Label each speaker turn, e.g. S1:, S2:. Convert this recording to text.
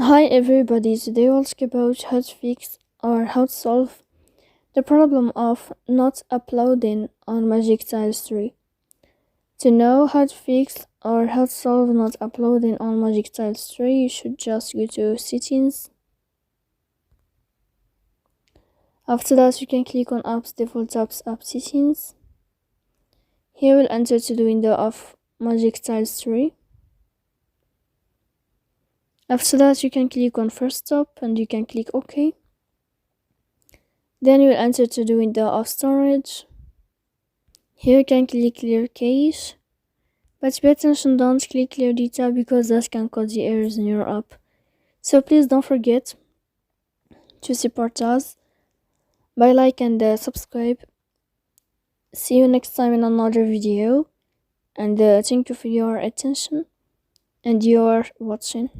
S1: Hi everybody, today we'll talk about how to fix or how to solve the problem of not uploading on Magic Tiles 3. To know how to fix or how to solve not uploading on Magic Tiles 3, you should just go to settings. After that, you can click on apps, default apps, app settings. Here we'll enter to the window of Magic Tiles 3. After that, you can click on first stop and you can click OK. Then you will enter to the window of storage. Here you can click clear cache, but pay attention, don't click clear data because that can cause the errors in your app. So please don't forget to support us by like and subscribe. See you next time in another video, and thank you for your attention and your watching.